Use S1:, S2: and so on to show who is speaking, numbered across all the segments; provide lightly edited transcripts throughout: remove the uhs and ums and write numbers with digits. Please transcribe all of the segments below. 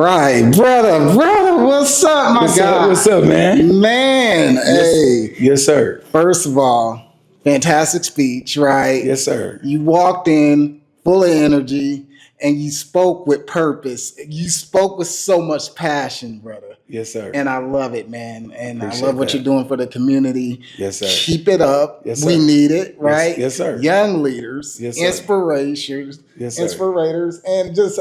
S1: right, brother, what's up, my guy?
S2: What's up, man?
S1: Man, hey.
S2: Yes, sir.
S1: First of all, fantastic speech, right?
S2: Yes, sir.
S1: You walked in full of energy and you spoke with purpose. You spoke with so much passion, brother.
S2: Yes, sir.
S1: And I love it, man. And I
S2: Appreciate
S1: love what
S2: that.
S1: you're doing for the community.
S2: Yes, sir.
S1: Keep it up.
S2: Yes,
S1: We
S2: sir.
S1: need it, right?
S2: Yes, sir.
S1: Young leaders,
S2: Yes, sir.
S1: inspirations,
S2: Yes, sir.
S1: inspirators, and just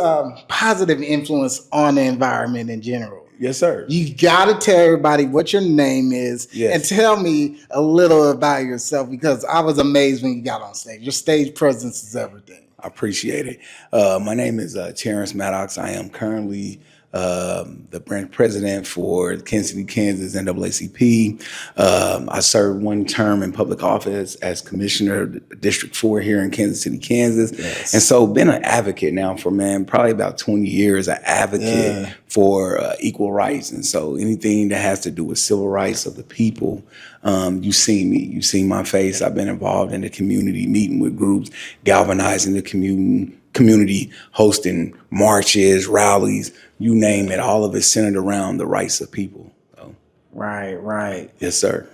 S1: positive influence on the environment in general.
S2: Yes, sir.
S1: You got to tell everybody what your name is
S2: Yes.
S1: and tell me a little about yourself, because I was amazed when you got on stage. Your stage presence is everything.
S2: I appreciate it. My name is Terrence Maddox. I am currently the branch president for Kansas City, Kansas NAACP. I served one term in public office as commissioner of District 4 here in Kansas City, Kansas.
S1: Yes.
S2: And so been an advocate now for, probably about 20 years, an advocate for equal rights. And so anything that has to do with civil rights of the people, you've seen me, you've seen my face. I've been involved in the community, meeting with groups, galvanizing the community, hosting marches, rallies, you name it. All of it centered around the rights of people. So,
S1: Right.
S2: yes, sir.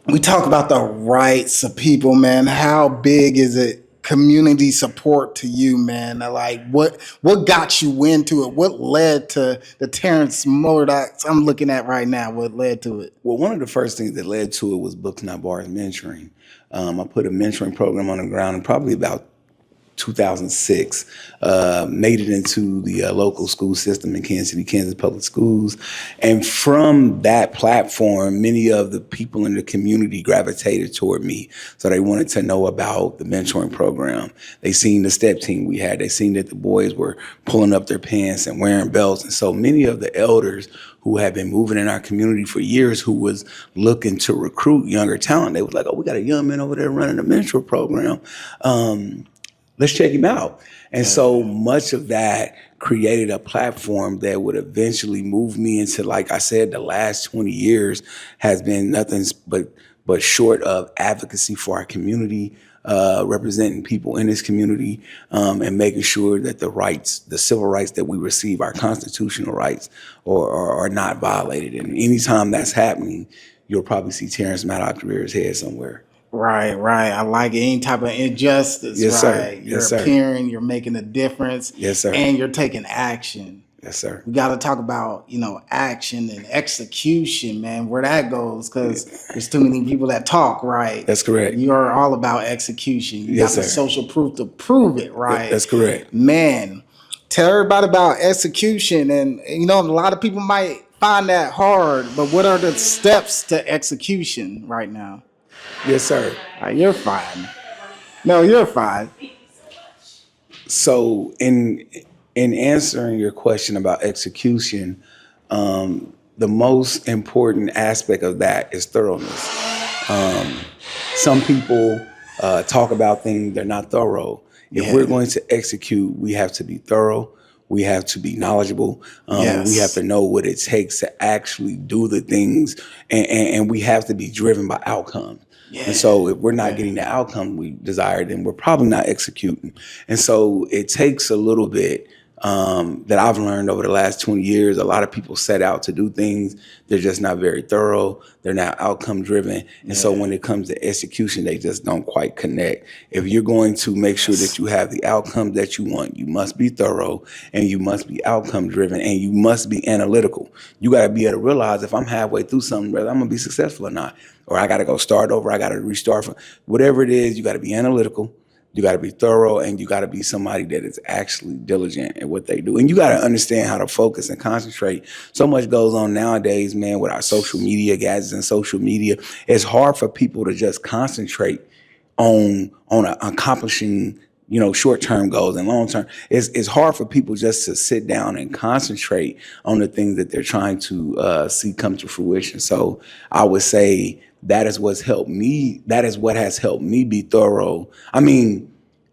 S1: We talk about the rights of people, man. How big is it? Community support to you, man. Like what got you into it? What led to the Terrence Maddox I'm looking at right now? What led to it?
S2: Well, one of the first things that led to it was Books Not Bars mentoring. I put a mentoring program on the ground in probably about 2006, made it into the local school system in Kansas City, Kansas Public Schools. And from that platform, many of the people in the community gravitated toward me. So they wanted to know about the mentoring program. They seen the step team we had. They seen that the boys were pulling up their pants and wearing belts. And so many of the elders who had been moving in our community for years, who was looking to recruit younger talent, they was like, oh, we got a young man over there running a mentor program. Let's check him out. And so much of that created a platform that would eventually move me into, like I said, the last 20 years has been nothing but short of advocacy for our community, representing people in this community, and making sure that the rights, the civil rights that we receive, our constitutional rights, are not violated. And anytime that's happening, you'll probably see Terrence Maddox rear his head somewhere.
S1: Right. I like it. Any type of injustice,
S2: Yes,
S1: right?
S2: sir.
S1: You're
S2: Yes, sir.
S1: appearing, you're making a difference.
S2: Yes, sir.
S1: And you're taking action.
S2: Yes, sir.
S1: We got to talk about, action and execution, man, where that goes, because there's too many people that talk, right?
S2: That's correct.
S1: You're all about execution. You
S2: Yes,
S1: got the
S2: sir.
S1: social proof to prove it, right?
S2: That's correct.
S1: Man, tell everybody about execution. And, a lot of people might find that hard, but what are the steps to execution right now?
S2: Yes, sir.
S1: You're fine. No, you're fine.
S2: So in answering your question about execution, the most important aspect of that is thoroughness. Some people talk about things, they're not thorough. If we're going to execute, we have to be thorough. We have to be knowledgeable.
S1: Yes.
S2: We have to know what it takes to actually do the things, and we have to be driven by outcomes.
S1: Yeah.
S2: And so if we're not getting the outcome we desire, then we're probably not executing. And so it takes a little bit that I've learned over the last 20 years. A lot of people set out to do things. They're just not very thorough. They're not outcome driven. And so when it comes to execution, they just don't quite connect. If you're going to make sure that you have the outcome that you want, you must be thorough, and you must be outcome driven, and you must be analytical. You got to be able to realize if I'm halfway through something, whether I'm going to be successful or not, or I got to go start over, I got to restart from whatever it is. You got to be analytical. You got to be thorough, and you got to be somebody that is actually diligent at what they do. And you got to understand how to focus and concentrate. So much goes on nowadays, man, with our social media, gadgets and social media. It's hard for people to just concentrate on accomplishing, short-term goals and long-term. It's hard for people just to sit down and concentrate on the things that they're trying to see come to fruition. So I would say that is what's helped me. That is what has helped me be thorough.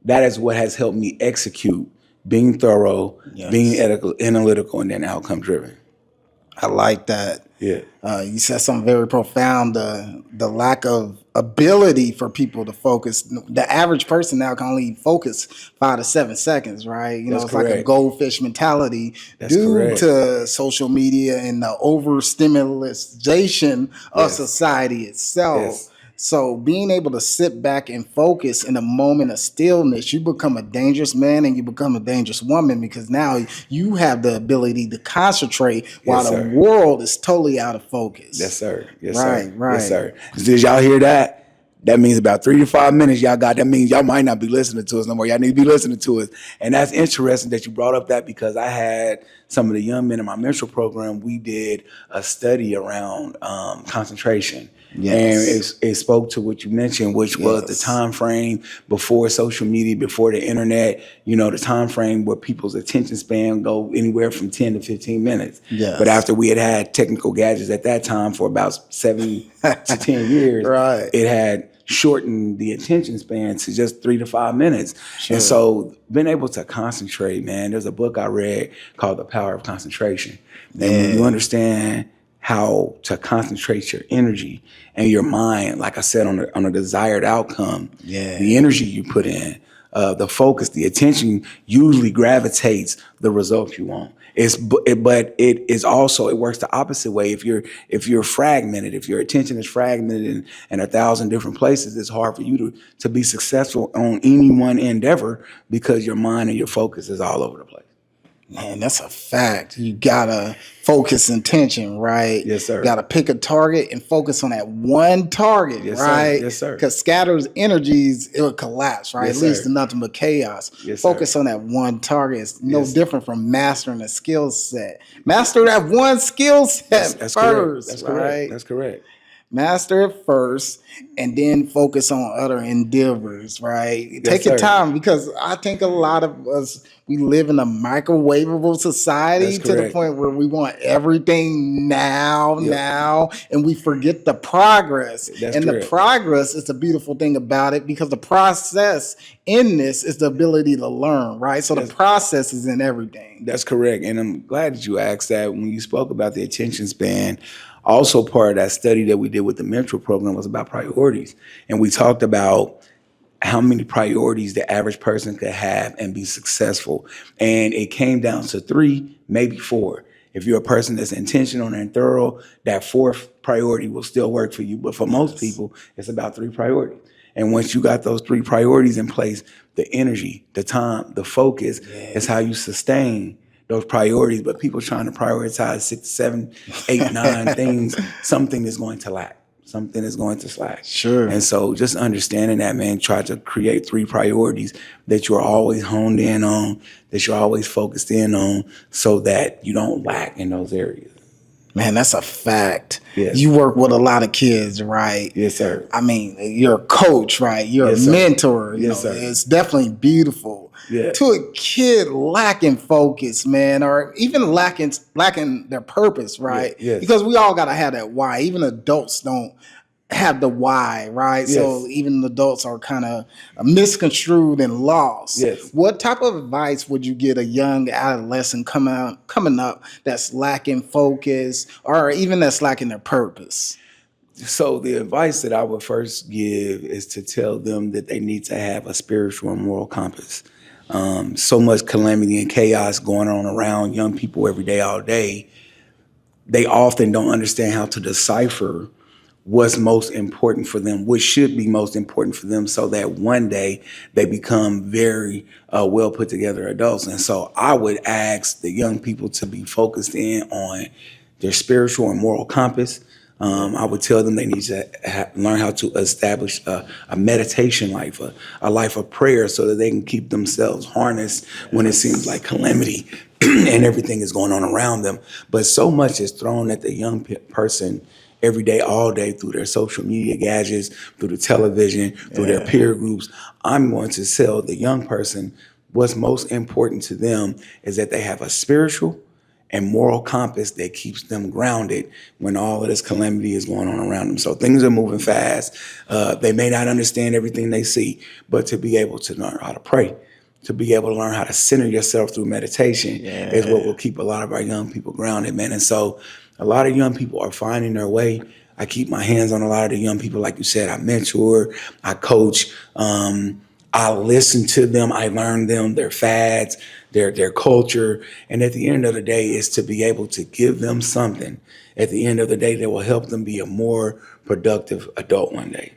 S2: That is what has helped me execute, being thorough, being analytical, and then outcome driven.
S1: I like that.
S2: Yeah.
S1: You said something very profound. the lack of ability for people to focus. The average person now can only focus 5 to 7 seconds, right? You know,
S2: That's
S1: it's like a
S2: correct.
S1: goldfish mentality
S2: That's
S1: due
S2: correct.
S1: to social media and the overstimulation of
S2: Yes.
S1: society itself.
S2: Yes.
S1: So being able to sit back and focus in a moment of stillness, you become a dangerous man and you become a dangerous woman, because now you have the ability to concentrate while
S2: Yes,
S1: the
S2: sir.
S1: world is totally out of focus.
S2: Yes, sir. Yes,
S1: Right,
S2: sir.
S1: right.
S2: Yes, sir. Did y'all hear that? That means about 3 to 5 minutes y'all got. That means y'all might not be listening to us no more. Y'all need to be listening to us. And that's interesting that you brought up that, because I had some of the young men in my mentor program. We did a study around concentration.
S1: Yes.
S2: And it spoke to what you mentioned, which was the
S1: Yes.
S2: time frame before social media, before the internet, you know, the time frame where people's attention span go anywhere from 10 to 15 minutes.
S1: Yes.
S2: But after we had technical gadgets at that time for about 7 to 10 years,
S1: Right.
S2: it had shortened the attention span to just 3 to 5 minutes.
S1: Sure.
S2: And so being able to concentrate, man, there's a book I read called The Power of Concentration. And when you understand how to concentrate your energy and your mind, like I said, on a desired outcome, the energy you put in, the focus, the attention usually gravitates the results you want. But it is also, it works the opposite way. If you're fragmented, if your attention is fragmented in 1,000 different places, it's hard for you to be successful on any one endeavor, because your mind and your focus is all over the place.
S1: Man, that's a fact. You gotta focus intention, right?
S2: Yes, sir.
S1: You gotta pick a target and focus on that one target,
S2: Yes, sir.
S1: right?
S2: Yes, sir.
S1: Because scattered energies, it will collapse, right?
S2: Yes,
S1: It leads
S2: sir.
S1: to nothing but chaos.
S2: Yes,
S1: Focus
S2: sir.
S1: on that one target. It's no
S2: Yes.
S1: different from mastering a skill set. Master that one skill set
S2: That's
S1: first,
S2: correct. That's
S1: right?
S2: correct. That's correct.
S1: Master it first and then focus on other endeavors, right? Take your
S2: sir.
S1: time, because I think a lot of us, we live in a microwavable society
S2: That's
S1: to the
S2: correct.
S1: point where we want everything now, and we forget the progress.
S2: That's
S1: and
S2: correct.
S1: the progress is the beautiful thing about it, because the process in this is the ability to learn, right? So the process is in everything.
S2: That's correct. And I'm glad that you asked that. When you spoke about the attention span, also part of that study that we did with the mentor program was about priorities. And we talked about how many priorities the average person could have and be successful. And it came down to 3, maybe 4. If you're a person that's intentional and thorough, that 4th priority will still work for you. But for most people, it's about 3 priorities. And once you got those 3 priorities in place, the energy, the time, the focus is how you sustain those priorities. But people trying to prioritize 6, 7, 8, 9 things, something is going to lack. Something is going to slack.
S1: Sure.
S2: And so just understanding that, man, try to create 3 priorities that you're always honed in on, that you're always focused in on, so that you don't lack in those areas.
S1: Man, that's a fact.
S2: Yes.
S1: You work with a lot of kids, right?
S2: Yes, sir.
S1: I mean, you're a coach, right? You're
S2: Yes,
S1: a
S2: sir.
S1: mentor. You
S2: Yes,
S1: know,
S2: sir.
S1: it's definitely beautiful.
S2: Yeah.
S1: To a kid lacking focus, man, or even lacking their purpose, right?
S2: Yes.
S1: Because we all gotta have that why. Even adults don't have the why, right? So
S2: Yes.
S1: even adults are kind of misconstrued and lost.
S2: Yes.
S1: What type of advice would you give a young adolescent coming up that's lacking focus, or even that's lacking their purpose?
S2: So the advice that I would first give is to tell them that they need to have a spiritual and moral compass. So much calamity and chaos going on around young people every day, all day. They often don't understand how to decipher what's most important for them, what should be most important for them, so that one day they become very well put together adults. And so I would ask the young people to be focused in on their spiritual and moral compass. I would tell them they need to learn how to establish a meditation life, a life of prayer, so that they can keep themselves harnessed when it seems like calamity and everything is going on around them. But so much is thrown at the young person every day, all day, through their social media gadgets, through the television, through their peer groups. I'm going to tell the young person what's most important to them is that they have a spiritual and moral compass that keeps them grounded when all of this calamity is going on around them. So things are moving fast. They may not understand everything they see, but to be able to learn how to pray, to be able to learn how to center yourself through meditation is what will keep a lot of our young people grounded, man. And so a lot of young people are finding their way. I keep my hands on a lot of the young people, like you said. I mentor, I coach. I listen to them. I learn them, their fads, their culture. And at the end of the day, is to be able to give them something. At the end of the day, that will help them be a more productive adult one day.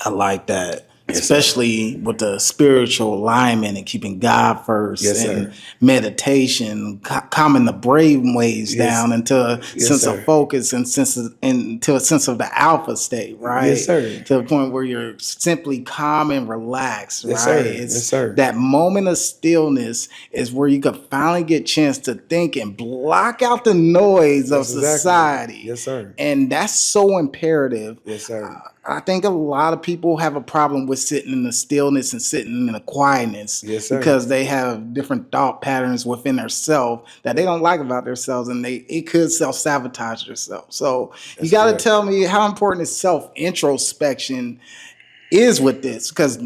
S1: I like that.
S2: Yes, sir.
S1: Especially with the spiritual alignment and keeping God first
S2: Yes,
S1: and
S2: sir.
S1: meditation, calming the brain waves
S2: Yes.
S1: down into a
S2: Yes,
S1: sense
S2: sir.
S1: of focus and into a sense of the alpha state, right?
S2: Yes, sir.
S1: To the point where you're simply calm and relaxed,
S2: Yes,
S1: right?
S2: sir.
S1: It's
S2: Yes, sir.
S1: that moment of stillness is where you can finally get a chance to think and block out the noise of
S2: That's exactly.
S1: society.
S2: Yes, sir.
S1: And that's so imperative.
S2: Yes, sir.
S1: I think a lot of people have a problem with sitting in the stillness and sitting in the quietness
S2: Yes, sir.
S1: because they have different thought patterns within themselves that they don't like about themselves, and it could self-sabotage themselves. So you got to
S2: correct.
S1: tell me how important is self-introspection is with this, because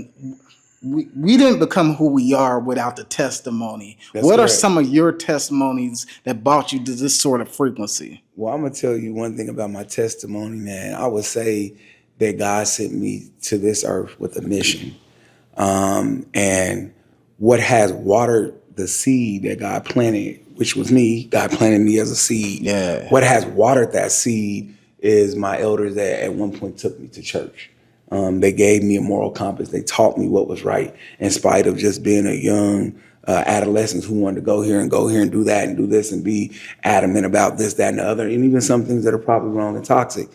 S1: we didn't become who we are without the testimony.
S2: That's
S1: What are
S2: correct.
S1: some of your testimonies that brought you to this sort of frequency?
S2: Well, I'm gonna tell you one thing about my testimony, man. I would say that God sent me to this earth with a mission. And what has watered the seed that God planted, which was me, God planted me as a seed.
S1: Yeah.
S2: What has watered that seed is my elders that at one point took me to church. They gave me a moral compass. They taught me what was right, in spite of just being a young adolescent who wanted to go here and do that and do this and be adamant about this, that, and the other, and even some things that are probably wrong and toxic.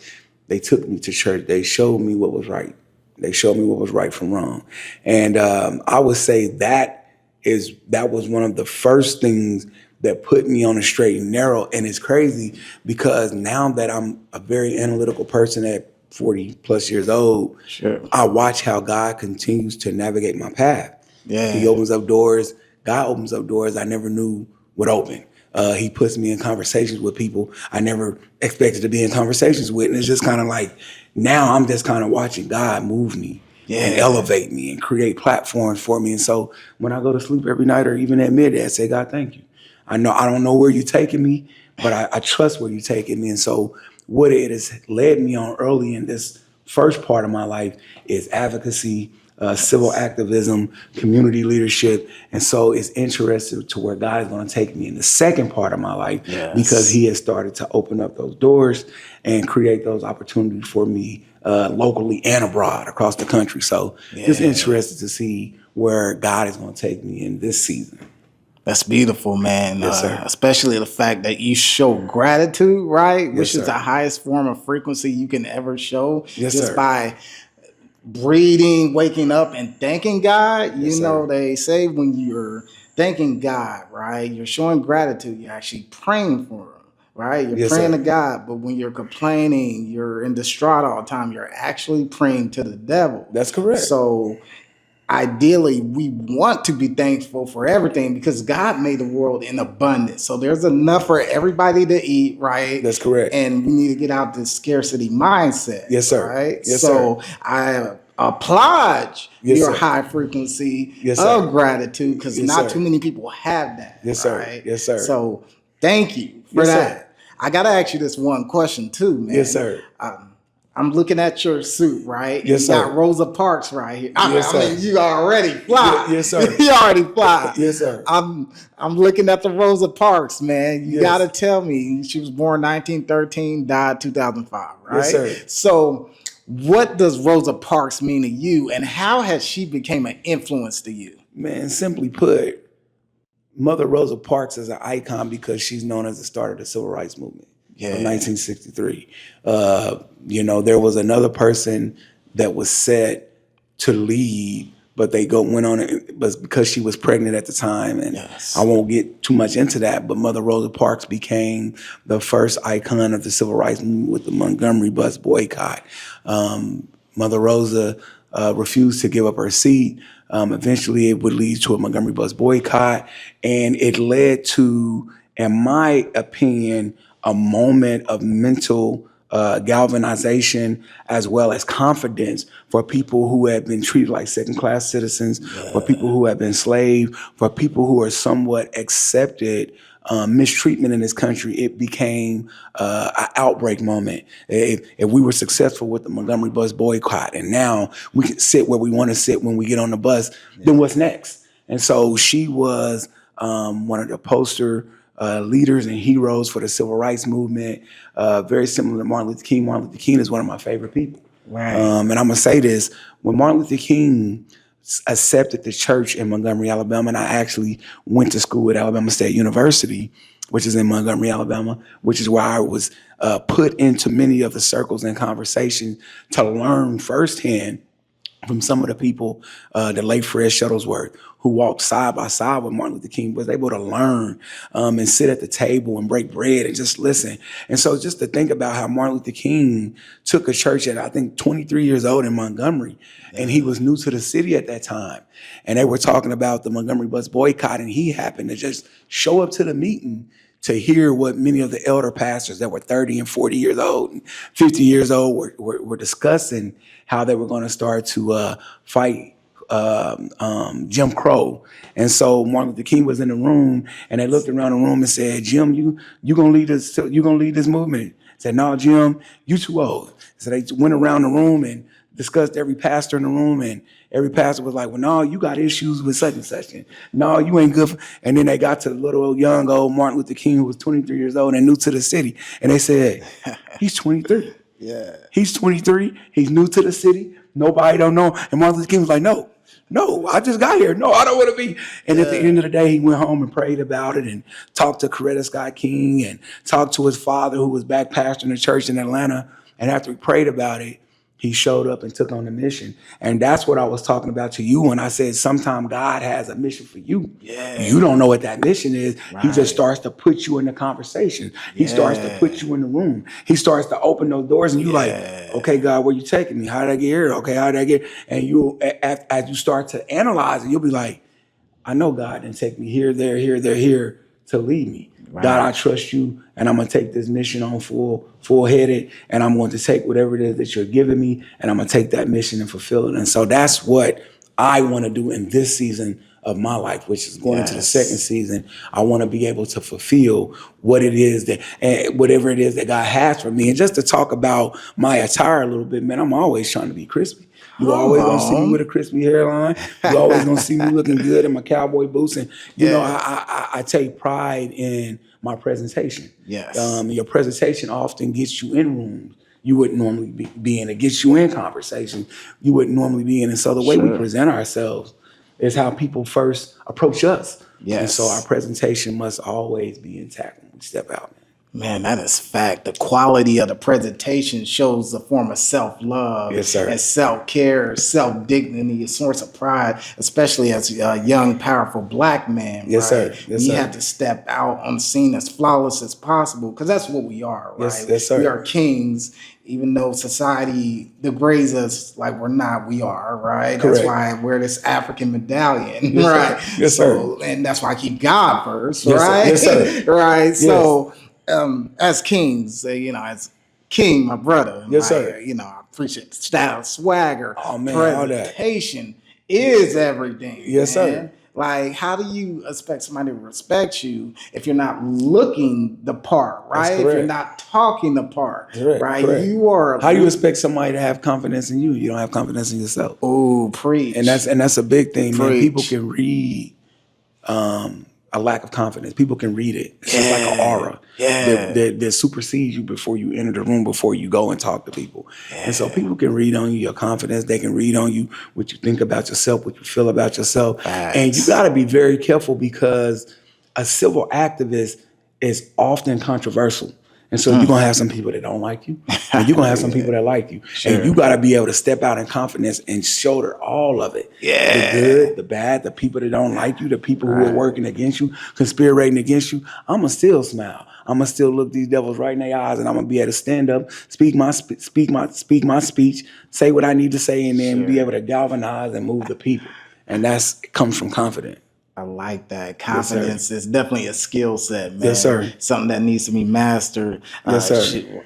S2: They took me to church. They showed me what was right. They showed me what was right from wrong. And I would say that was one of the first things that put me on a straight and narrow. And it's crazy because now that I'm a very analytical person at 40 plus years old,
S1: Sure.
S2: I watch how God continues to navigate my path.
S1: Yeah.
S2: He opens up doors. God opens up doors I never knew would open. He puts me in conversations with people I never expected to be in conversations with. And it's just kind of like, now I'm just kind of watching God move me and elevate me and create platforms for me. And so when I go to sleep every night or even at midday, I say, God, thank you. I don't know where you're taking me, but I trust where you're taking me. And so what it has led me on early in this first part of my life is advocacy, civil activism, community leadership. And so it's interesting to where God is going to take me in the second part of my life, because he has started to open up those doors and create those opportunities for me locally and abroad across the country. So just interested to see where God is going to take me in this season.
S1: That's beautiful, man.
S2: Yes, sir.
S1: Especially the fact that you show gratitude, right?
S2: Yes,
S1: Which is
S2: sir.
S1: the highest form of frequency you can ever show.
S2: Yes,
S1: just
S2: sir.
S1: by breathing, waking up, and thanking God.
S2: Yes,
S1: You know,
S2: sir.
S1: they say when you're thanking God, right, you're showing gratitude. You're actually praying for him, right? You're
S2: Yes,
S1: praying
S2: sir.
S1: to God. But when you're complaining, you're in distraught all the time, you're actually praying to the devil.
S2: That's correct.
S1: So ideally, we want to be thankful for everything because God made the world in abundance. So there's enough for everybody to eat, right?
S2: That's correct.
S1: And we need to get out this scarcity mindset.
S2: Yes, sir.
S1: Right?
S2: Yes,
S1: so I applaud
S2: Yes,
S1: your
S2: sir.
S1: high frequency
S2: Yes,
S1: of
S2: sir.
S1: gratitude, because
S2: Yes,
S1: not
S2: sir.
S1: too many people have that.
S2: Yes, sir.
S1: Right?
S2: Yes, sir.
S1: So thank you for
S2: Yes, sir.
S1: that. I got to ask you this one question too, man.
S2: Yes, sir.
S1: I'm looking at your suit, right?
S2: Yes,
S1: you
S2: sir.
S1: got Rosa Parks right here.
S2: Yes,
S1: I mean,
S2: sir.
S1: you already fly.
S2: Yes, sir.
S1: You already fly.
S2: Yes, sir.
S1: I'm looking at the Rosa Parks, man. You
S2: Yes.
S1: got to tell me. She was born 1913, died 2005, right?
S2: Yes, sir.
S1: So what does Rosa Parks mean to you, and how has she become an influence to you?
S2: Man, simply put, Mother Rosa Parks is an icon because she's known as the start of the civil rights movement.
S1: Yeah.
S2: Of 1963. There was another person that was set to lead, but they went on it, but because she was pregnant at the time, and
S1: Yes.
S2: I won't get too much into that, but Mother Rosa Parks became the first icon of the civil rights movement with the Montgomery bus boycott. Mother Rosa refused to give up her seat. Eventually, it would lead to a Montgomery bus boycott, and it led to, in my opinion, a moment of mental galvanization as well as confidence for people who have been treated like second-class citizens, for people who have been enslaved, for people who are somewhat accepted mistreatment in this country, it became an outbreak moment. If we were successful with the Montgomery bus boycott, and now we can sit where we want to sit when we get on the bus, then what's next? And so she was one of the poster leaders and heroes for the civil rights movement, very similar to Martin Luther King. Martin Luther King is one of my favorite people.
S1: Right.
S2: And I'm gonna say this: when Martin Luther King accepted the church in Montgomery, Alabama, and I actually went to school at Alabama State University, which is in Montgomery, Alabama, which is where I was put into many of the circles and conversations to learn firsthand from some of the people, the late Fred Shuttlesworth, who walked side by side with Martin Luther King, was able to learn and sit at the table and break bread and just listen. And so just to think about how Martin Luther King took a church at, I think, 23 years old in Montgomery, and he was new to the city at that time. And they were talking about the Montgomery bus boycott, and he happened to just show up to the meeting to hear what many of the elder pastors that were 30 and 40 years old and 50 years old were discussing how they were going to start to fight Jim Crow. And so Martin Luther King was in the room, and they looked around the room and said, "Jim, you gonna lead this? You gonna lead this movement?" I said, "No, Jim, you too old." So they went around the room and discussed every pastor in the room, and every pastor was like, "Well, no, you got issues with such and such, and no, you ain't good." And then they got to the little old Martin Luther King, who was 23 years old and new to the city, and they said, "He's 23.
S1: Yeah.
S2: He's 23. He's new to the city. Nobody don't know." And Martin Luther King was like, "No, I just got here. No, I don't want to be." And at the end of the day, he went home and prayed about it and talked to Coretta Scott King and talked to his father, who was back pastoring the church in Atlanta. And after he prayed about it, he showed up and took on the mission. And that's what I was talking about to you when I said sometimes God has a mission for you.
S1: Yeah.
S2: You don't know what that mission is.
S1: Right.
S2: He just starts to put you in the conversation. He starts to put you in the room. He starts to open those doors, and you like, "Okay, God, where you taking me? How did I get here? Okay, how did I get?" And you, as you start to analyze it, you'll be like, "I know God didn't take me here, there, here to lead me. Right. God, I trust you, and I'm gonna take this mission on full-headed, and I'm going to take whatever it is that you're giving me, and I'm gonna take that mission and fulfill it." And so that's what I want to do in this season of my life, which is going into the second season. I want to be able to fulfill what it is that, whatever it is that God has for me. And just to talk about my attire a little bit, man, I'm always trying to be crispy. You always gonna see me with a crispy hairline. You always gonna see me looking good in my cowboy boots. And you know, I take pride in my presentation.
S1: Yes.
S2: Your presentation often gets you in rooms you wouldn't normally be in. It gets you in conversations you wouldn't normally be in. And so the way we present ourselves is how people first approach us.
S1: Yes.
S2: And so our presentation must always be intact when we step out.
S1: Man, that is fact. The quality of the presentation shows a form of self-love and self-care, self-dignity, a source of pride, especially as a young, powerful Black man.
S2: Yes,
S1: right?
S2: sir. Yes,
S1: you
S2: sir.
S1: have to step out on the scene as flawless as possible, because that's what we are, right?
S2: Yes, sir.
S1: We are kings, even though society degrades us like we're not, we are, right?
S2: Correct.
S1: That's why I wear this African medallion,
S2: Yes,
S1: right?
S2: Sir. Yes,
S1: so,
S2: sir.
S1: And that's why I keep God first,
S2: Yes,
S1: right?
S2: Sir. Yes, sir.
S1: Right?
S2: Yes.
S1: So, as kings, as King, my brother,
S2: yes, sir.
S1: I appreciate the style, swagger,
S2: presentation
S1: is everything.
S2: Yes,
S1: man.
S2: sir.
S1: Like, how do you expect somebody to respect you if you're not looking the part, right? If you're not talking the part, right?
S2: Correct.
S1: You are.
S2: How do you expect somebody to have confidence in you? You don't have confidence in yourself.
S1: Oh, preach.
S2: And that's a big thing, man.
S1: Preach.
S2: People can read a lack of confidence. People can read it. It's just like an aura that supersedes you before you enter the room, before you go and talk to people. And so people can read on you your confidence. They can read on you what you think about yourself, what you feel about yourself. And you got to be very careful, because a civil activist is often controversial. And so you're going to have some people that don't like you, and you're going to have some people that like you. Sure. And you got to be able to step out in confidence and shoulder all of it. The good, the bad, the people that don't like you, the people who are working against you, conspirating against you. I'm going to still smile. I'm going to still look these devils right in their eyes, and I'm going to be able to stand up, speak my speech, say what I need to say, and then be able to galvanize and move the people. And it comes from confidence.
S1: I like that. Confidence is definitely a skill set, man.
S2: Yes, sir.
S1: Something that needs to be mastered.
S2: Yes, sir.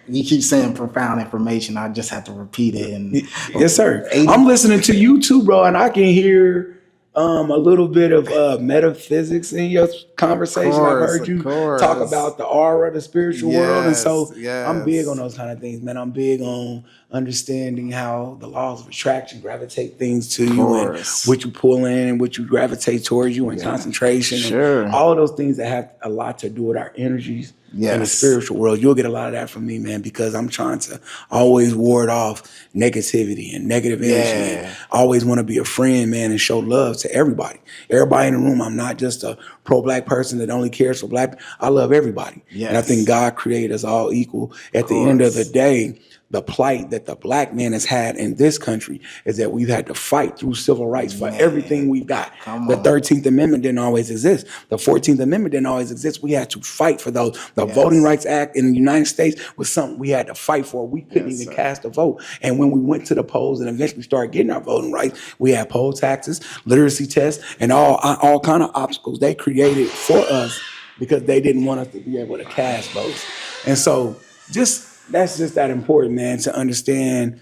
S1: You keep saying profound information. I just have to repeat it. And
S2: yes, sir. I'm listening to you too, bro, and I can hear A little bit of metaphysics in your conversation. I've heard
S1: Of
S2: you talk
S1: course.
S2: about the aura, the spiritual world, and
S1: Yes,
S2: so I'm big on
S1: yes.
S2: those kind of things, man. I'm big on understanding how the laws of attraction gravitate things to
S1: Of
S2: you, and
S1: course.
S2: what you pull in and what you gravitate towards you, and
S1: Yeah.
S2: concentration, and
S1: Sure.
S2: all of those things that have a lot to do with our energies in the
S1: Yes.
S2: spiritual world. You'll get a lot of that from me, man, because I'm trying to always ward off negativity and negative energy, and
S1: Yeah.
S2: always want to be a friend, man, and show love to everybody. Everybody in the room. I'm not just a pro-black person that only cares for black. I love everybody. And I think
S1: Yes.
S2: God created us all equal.
S1: Of
S2: At the end of the
S1: course.
S2: day, the plight that the black man has had in this country is that we've had to fight through civil rights for everything
S1: Man.
S2: we've got.
S1: Come
S2: The
S1: on.
S2: 13th Amendment didn't always exist. The 14th Amendment didn't always exist. We had to fight for those. The Voting
S1: Yes.
S2: Rights Act in the United States was something we had to fight for. We couldn't
S1: Yes,
S2: even
S1: sir.
S2: cast a vote. And when we went to the polls and eventually started getting our voting rights, we had poll taxes, literacy tests, and all kind of obstacles they created for us because they didn't want us to be able to cast votes. And so that's just that important, man, to understand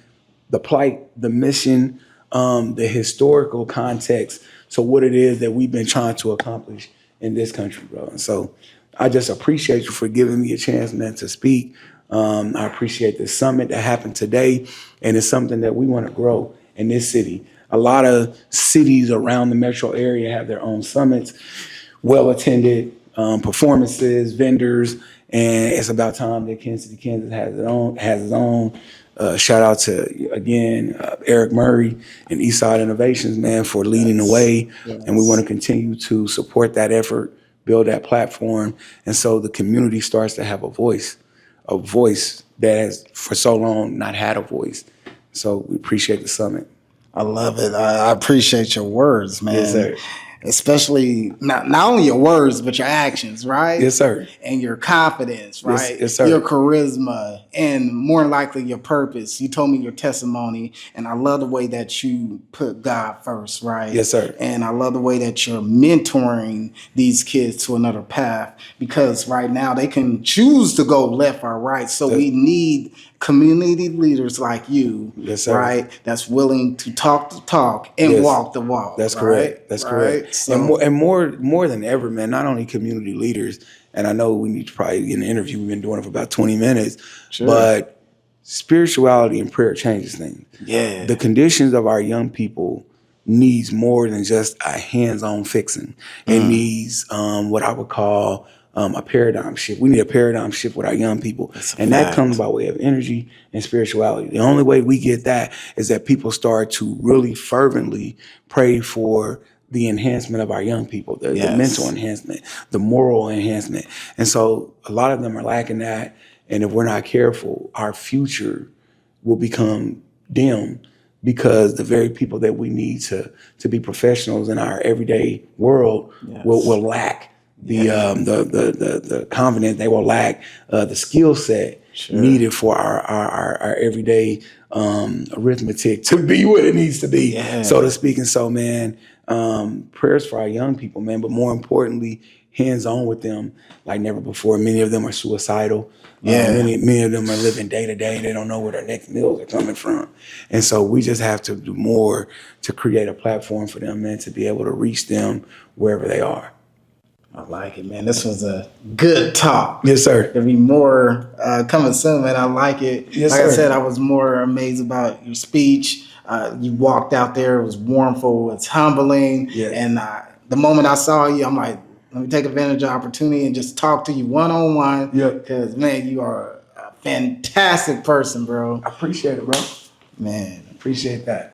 S2: the plight, the mission, the historical context to what it is that we've been trying to accomplish in this country, bro. And so I just appreciate you for giving me a chance, man, to speak. I appreciate the summit that happened today, and it's something that we want to grow in this city. A lot of cities around the metro area have their own summits, well attended performances, vendors, and it's about time that Kansas City, Kansas has its own. Shout out to again Eric Murray and Eastside Innovations, man, for leading the way, and we want to continue to support that effort, build that platform, and so the community starts to have a voice that has for so long not had a voice. So we appreciate the summit.
S1: I love it. I appreciate your words, man.
S2: Yes, sir.
S1: Especially not only your words, but your actions, right?
S2: Yes, sir.
S1: And your confidence, right?
S2: Yes, sir.
S1: Your charisma, and more than likely your purpose. You told me your testimony, and I love the way that you put God first, right?
S2: Yes, sir.
S1: And I love the way that you're mentoring these kids to another path, because right now they can choose to go left or right. So we need community leaders like you,
S2: Yes, sir.
S1: right? That's willing to talk the talk and
S2: Yes.
S1: walk the walk.
S2: That's
S1: right?
S2: correct. That's correct.
S1: Right? So,
S2: And more than ever, man, not only community leaders, and I know we need to probably get an interview, we've been doing it for about 20 minutes,
S1: Sure.
S2: but spirituality and prayer changes things.
S1: yeah.
S2: The conditions of our young people needs more than just a hands-on fixing. It needs what I would call a paradigm shift. We need a paradigm shift with our young people. And that comes by way of energy and spirituality. The only way we get that is that people start to really fervently pray for the enhancement of our young people, the mental enhancement, the moral enhancement. And so a lot of them are lacking that. And if we're not careful, our future will become dim because the very people that we need to be professionals in our everyday world will lack the confidence. They will lack the skill set needed for our everyday arithmetic to be what it needs to be, so to speak. And so, man, prayers for our young people, man, but more importantly, hands-on with them like never before. Many of them are suicidal. Many of them are living day to day. They don't know where their next meals are coming from. And so we just have to do more to create a platform for them, man, to be able to reach them wherever they are.
S1: I like it, man. This was a good talk.
S2: Yes, sir.
S1: There'll be more coming soon, man. I like it.
S2: Yes,
S1: like
S2: sir.
S1: I said, I was more amazed about your speech. You walked out there. It was warmful. It's humbling.
S2: Yeah.
S1: And the moment I saw you, I'm like, let me take advantage of the opportunity and just talk to you one-on-one.
S2: Yep.
S1: Because, man, you are a fantastic person, bro.
S2: I appreciate it, bro.
S1: Man.
S2: Appreciate that.